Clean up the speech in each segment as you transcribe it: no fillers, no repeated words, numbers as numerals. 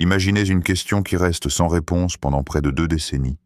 Imaginez une question qui reste sans réponse pendant près de 2 décennies.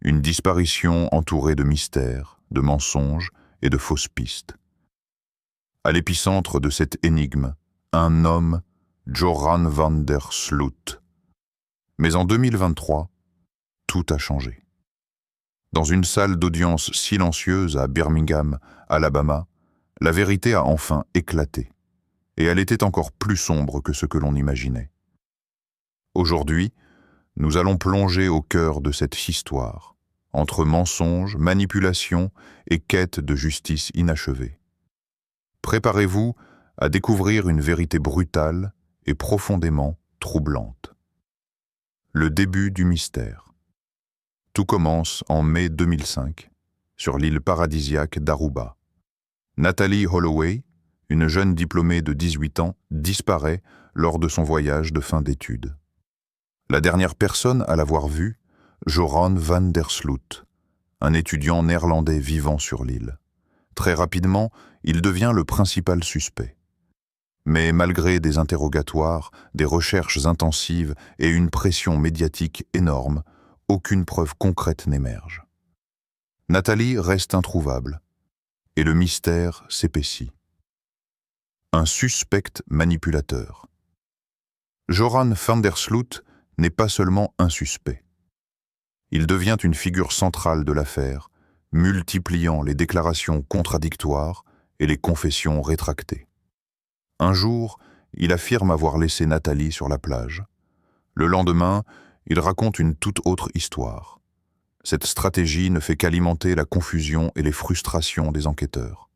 Une disparition entourée de mystères, de mensonges et de fausses pistes. À l'épicentre de cette énigme, un homme, Joran van der Sloot. Mais en 2023, tout a changé. Dans une salle d'audience silencieuse à Birmingham, Alabama, la vérité a enfin éclaté. Et elle était encore plus sombre que ce que l'on imaginait. Aujourd'hui, nous allons plonger au cœur de cette histoire, entre mensonges, manipulations et quête de justice inachevée. Préparez-vous à découvrir une vérité brutale et profondément troublante. Le début du mystère. Tout commence en mai 2005, sur l'île paradisiaque d'Aruba. Natalie Holloway, une jeune diplômée de 18 ans, disparaît lors de son voyage de fin d'études. La dernière personne à l'avoir vue, Joran van der Sloot, un étudiant néerlandais vivant sur l'île. Très rapidement, il devient le principal suspect. Mais malgré des interrogatoires, des recherches intensives et une pression médiatique énorme, aucune preuve concrète n'émerge. Natalie reste introuvable, et le mystère s'épaissit. Un suspect manipulateur. Joran van der Sloot n'est pas seulement un suspect. Il devient une figure centrale de l'affaire, multipliant les déclarations contradictoires et les confessions rétractées. Un jour, il affirme avoir laissé Natalie sur la plage. Le lendemain, il raconte une toute autre histoire. Cette stratégie ne fait qu'alimenter la confusion et les frustrations des enquêteurs.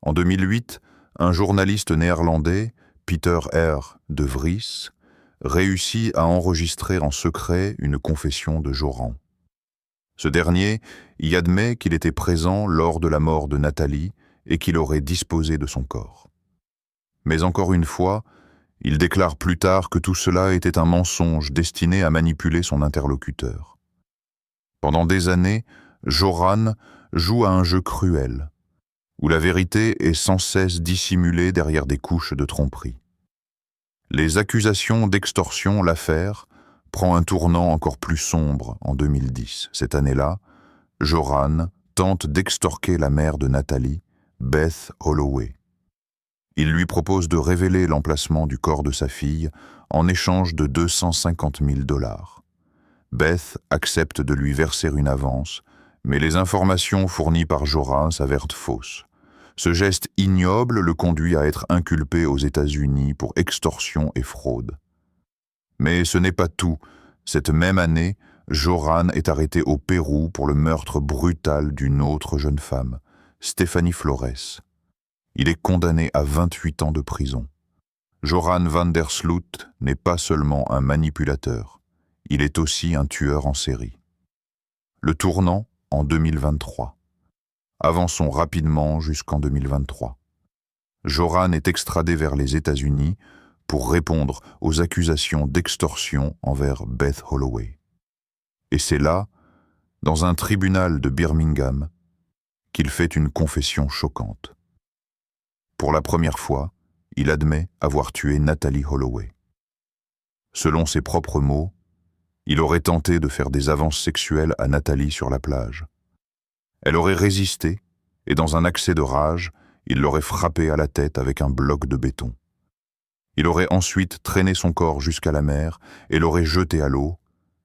En 2008, un journaliste néerlandais, Peter R. de Vries, réussit à enregistrer en secret une confession de Joran. Ce dernier y admet qu'il était présent lors de la mort de Natalie et qu'il aurait disposé de son corps. Mais encore une fois, il déclare plus tard que tout cela était un mensonge destiné à manipuler son interlocuteur. Pendant des années, Joran joue à un jeu cruel, où la vérité est sans cesse dissimulée derrière des couches de tromperie. Les accusations d'extorsion l'affaire prend un tournant encore plus sombre en 2010. Cette année-là, Joran tente d'extorquer la mère de Natalie, Beth Holloway. Il lui propose de révéler l'emplacement du corps de sa fille en échange de $250 000. Beth accepte de lui verser une avance, mais les informations fournies par Joran s'avèrent fausses. Ce geste ignoble le conduit à être inculpé aux États-Unis pour extorsion et fraude. Mais ce n'est pas tout. Cette même année, Joran est arrêté au Pérou pour le meurtre brutal d'une autre jeune femme, Stephanie Flores. Il est condamné à 28 ans de prison. Joran van der Sloot n'est pas seulement un manipulateur, il est aussi un tueur en série. Le tournant en 2023. Avançons rapidement jusqu'en 2023. Joran est extradé vers les États-Unis pour répondre aux accusations d'extorsion envers Beth Holloway. Et c'est là, dans un tribunal de Birmingham, qu'il fait une confession choquante. Pour la première fois, il admet avoir tué Natalie Holloway. Selon ses propres mots, il aurait tenté de faire des avances sexuelles à Natalie sur la plage. Elle aurait résisté, et dans un accès de rage, il l'aurait frappée à la tête avec un bloc de béton. Il aurait ensuite traîné son corps jusqu'à la mer et l'aurait jeté à l'eau,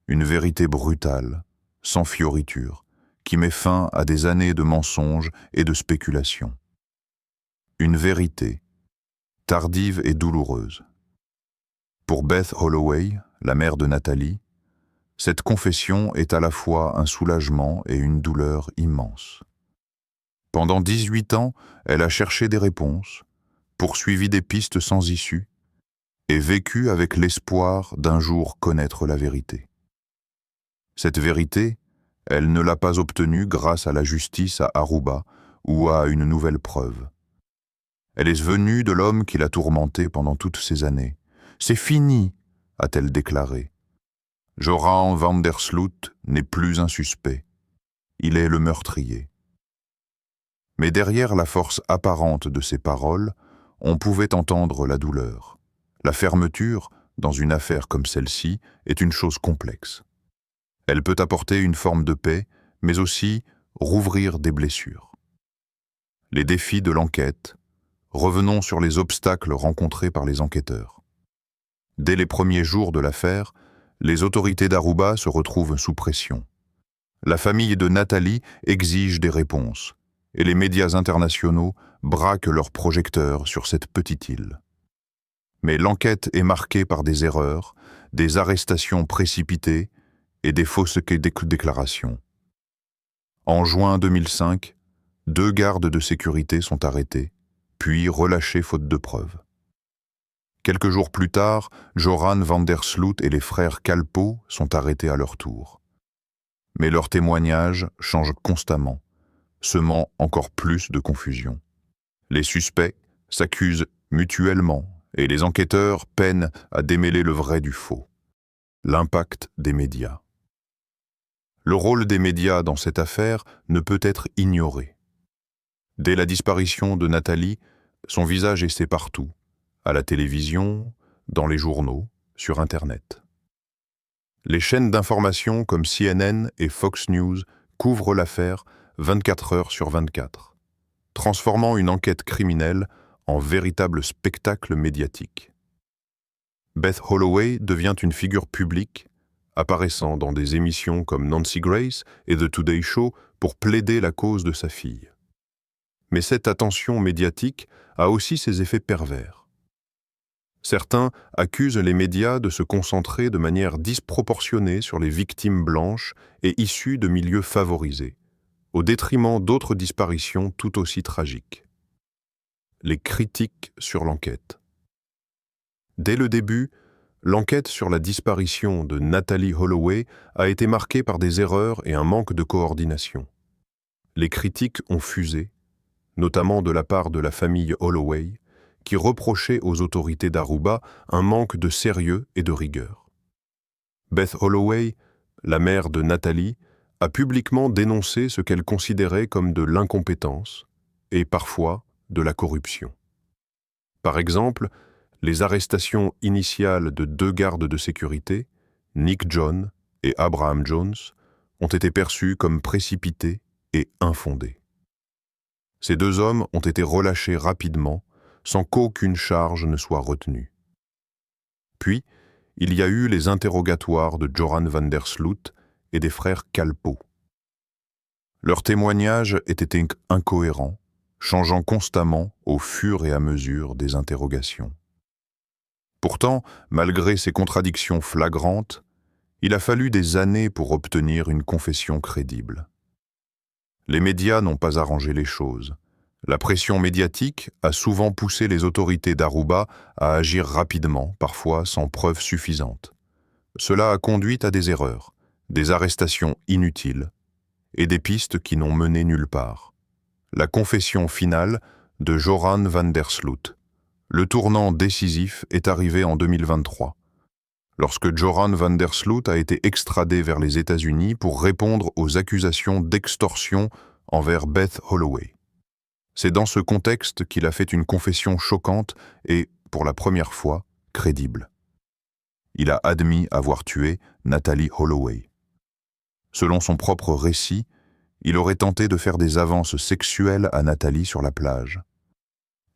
une vérité brutale, sans fioriture, qui met fin à des années de mensonges et de spéculations. Une vérité, tardive et douloureuse. Pour Beth Holloway, la mère de Natalie, cette confession est à la fois un soulagement et une douleur immense. Pendant 18 ans, elle a cherché des réponses, poursuivi des pistes sans issue, et vécu avec l'espoir d'un jour connaître la vérité. Cette vérité, elle ne l'a pas obtenue grâce à la justice à Aruba ou à une nouvelle preuve. Elle est venue de l'homme qui l'a tourmentée pendant toutes ces années. « C'est fini !» a-t-elle déclaré. Joran van der Sloot n'est plus un suspect. Il est le meurtrier. Mais derrière la force apparente de ses paroles, on pouvait entendre la douleur, la fermeture dans une affaire comme celle-ci, est une chose complexe. Elle peut apporter une forme de paix, mais aussi rouvrir des blessures. Les défis de l'enquête. Revenons sur les obstacles rencontrés par les enquêteurs. Dès les premiers jours de l'affaire, les autorités d'Aruba se retrouvent sous pression. La famille de Nathalie exige des réponses, et les médias internationaux braquent leurs projecteurs sur cette petite île. Mais l'enquête est marquée par des erreurs, des arrestations précipitées et des fausses déclarations. En juin 2005, 2 gardes de sécurité sont arrêtés, puis relâchés faute de preuves. Quelques jours plus tard, Joran van der Sloot et les frères Kalpoe sont arrêtés à leur tour. Mais leurs témoignages changent constamment, semant encore plus de confusion. Les suspects s'accusent mutuellement et les enquêteurs peinent à démêler le vrai du faux. L'impact des médias. Le rôle des médias dans cette affaire ne peut être ignoré. Dès la disparition de Nathalie, son visage est partout, à la télévision, dans les journaux, sur Internet. Les chaînes d'information comme CNN et Fox News couvrent l'affaire 24 heures sur 24, transformant une enquête criminelle en véritable spectacle médiatique. Beth Holloway devient une figure publique, apparaissant dans des émissions comme Nancy Grace et The Today Show pour plaider la cause de sa fille. Mais cette attention médiatique a aussi ses effets pervers. Certains accusent les médias de se concentrer de manière disproportionnée sur les victimes blanches et issues de milieux favorisés, au détriment d'autres disparitions tout aussi tragiques. Les critiques sur l'enquête. Dès le début, l'enquête sur la disparition de Nathalie Holloway a été marquée par des erreurs et un manque de coordination. Les critiques ont fusé, notamment de la part de la famille Holloway, qui reprochait aux autorités d'Aruba un manque de sérieux et de rigueur. Beth Holloway, la mère de Nathalie, a publiquement dénoncé ce qu'elle considérait comme de l'incompétence et parfois de la corruption. Par exemple, les arrestations initiales de 2 gardes de sécurité, Nick John et Abraham Jones, ont été perçues comme précipitées et infondées. Ces 2 hommes ont été relâchés rapidement sans qu'aucune charge ne soit retenue. Puis, il y a eu les interrogatoires de Joran van der Sloot et des frères Kalpoe. Leurs témoignages étaient incohérents, changeant constamment au fur et à mesure des interrogations. Pourtant, malgré ces contradictions flagrantes, il a fallu des années pour obtenir une confession crédible. Les médias n'ont pas arrangé les choses. La pression médiatique a souvent poussé les autorités d'Aruba à agir rapidement, parfois sans preuves suffisantes. Cela a conduit à des erreurs, des arrestations inutiles et des pistes qui n'ont mené nulle part. La confession finale de Joran van der Sloot. Le tournant décisif est arrivé en 2023, lorsque Joran van der Sloot a été extradé vers les États-Unis pour répondre aux accusations d'extorsion envers Beth Holloway. C'est dans ce contexte qu'il a fait une confession choquante et, pour la première fois, crédible. Il a admis avoir tué Nathalie Holloway. Selon son propre récit, il aurait tenté de faire des avances sexuelles à Nathalie sur la plage.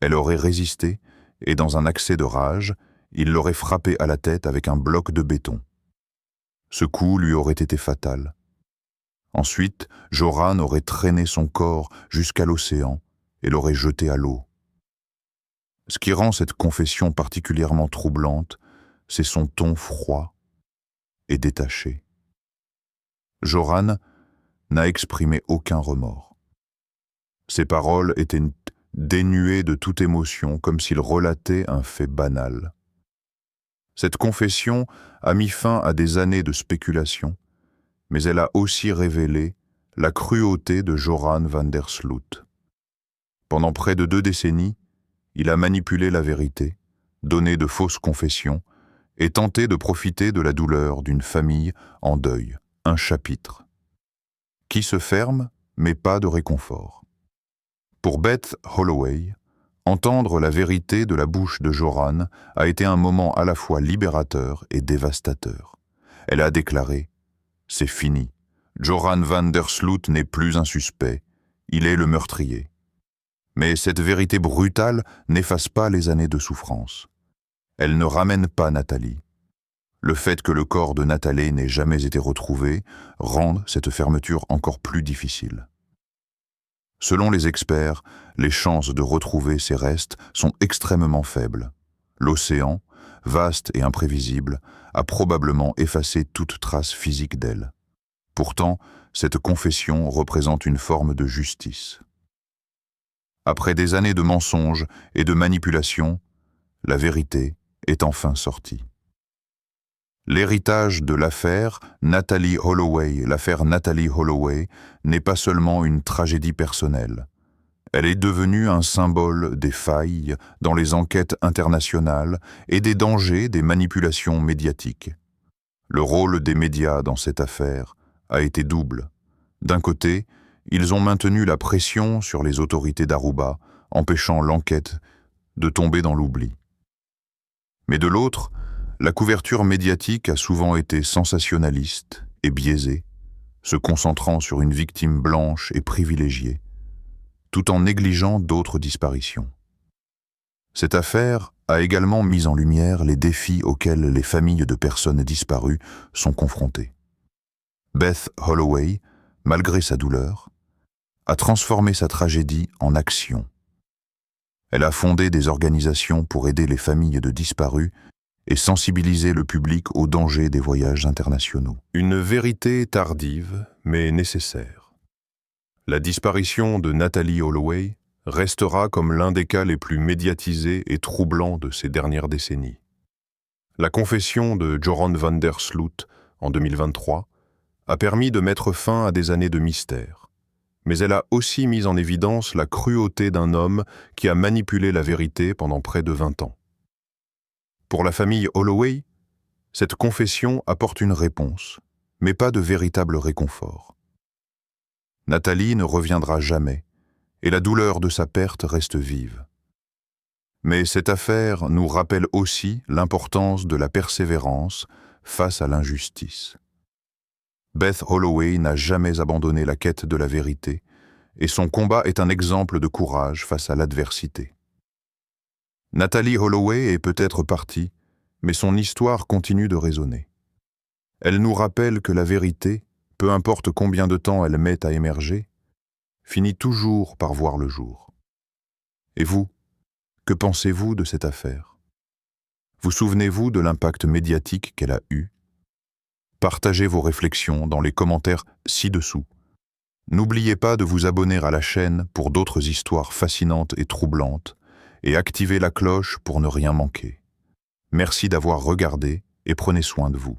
Elle aurait résisté et, dans un accès de rage, il l'aurait frappée à la tête avec un bloc de béton. Ce coup lui aurait été fatal. Ensuite, Joran aurait traîné son corps jusqu'à l'océan et l'aurait jeté à l'eau. Ce qui rend cette confession particulièrement troublante, c'est son ton froid et détaché. Joran n'a exprimé aucun remords. Ses paroles étaient dénuées de toute émotion, comme s'il relatait un fait banal. Cette confession a mis fin à des années de spéculation, mais elle a aussi révélé la cruauté de Joran van der Sloot. Pendant près de 2 décennies, il a manipulé la vérité, donné de fausses confessions et tenté de profiter de la douleur d'une famille en deuil, un chapitre, qui se ferme mais pas de réconfort. Pour Beth Holloway, Entendre la vérité de la bouche de Joran a été un moment à la fois libérateur et dévastateur. Elle a déclaré « C'est fini. Joran van der Sloot n'est plus un suspect. Il est le meurtrier. » Mais cette vérité brutale n'efface pas les années de souffrance. Elle ne ramène pas Nathalie. Le fait que le corps de Nathalie n'ait jamais été retrouvé rend cette fermeture encore plus difficile. Selon les experts, les chances de retrouver ces restes sont extrêmement faibles. L'océan, vaste et imprévisible, a probablement effacé toute trace physique d'elle. Pourtant, cette confession représente une forme de justice. Après des années de mensonges et de manipulations, la vérité est enfin sortie. L'héritage de l'affaire Natalee Holloway, l'affaire Natalee Holloway, n'est pas seulement une tragédie personnelle. Elle est devenue un symbole des failles dans les enquêtes internationales et des dangers des manipulations médiatiques. Le rôle des médias dans cette affaire a été double. D'un côté, ils ont maintenu la pression sur les autorités d'Aruba, empêchant l'enquête de tomber dans l'oubli. Mais de l'autre, la couverture médiatique a souvent été sensationnaliste et biaisée, se concentrant sur une victime blanche et privilégiée, tout en négligeant d'autres disparitions. Cette affaire a également mis en lumière les défis auxquels les familles de personnes disparues sont confrontées. Beth Holloway, malgré sa douleur, a transformé sa tragédie en action. Elle a fondé des organisations pour aider les familles de disparus et sensibiliser le public aux dangers des voyages internationaux. Une vérité tardive, mais nécessaire. La disparition de Natalee Holloway restera comme l'un des cas les plus médiatisés et troublants de ces dernières décennies. La confession de Joran van der Sloot en 2023 a permis de mettre fin à des années de mystère, mais elle a aussi mis en évidence la cruauté d'un homme qui a manipulé la vérité pendant près de 20 ans. Pour la famille Holloway, cette confession apporte une réponse, mais pas de véritable réconfort. Natalie ne reviendra jamais, et la douleur de sa perte reste vive. Mais cette affaire nous rappelle aussi l'importance de la persévérance face à l'injustice. Beth Holloway n'a jamais abandonné la quête de la vérité, et son combat est un exemple de courage face à l'adversité. Natalee Holloway est peut-être partie, mais son histoire continue de résonner. Elle nous rappelle que la vérité, peu importe combien de temps elle met à émerger, finit toujours par voir le jour. Et vous, que pensez-vous de cette affaire? Vous souvenez-vous de l'impact médiatique qu'elle a eu? Partagez vos réflexions dans les commentaires ci-dessous. N'oubliez pas de vous abonner à la chaîne pour d'autres histoires fascinantes et troublantes et activez la cloche pour ne rien manquer. Merci d'avoir regardé et prenez soin de vous.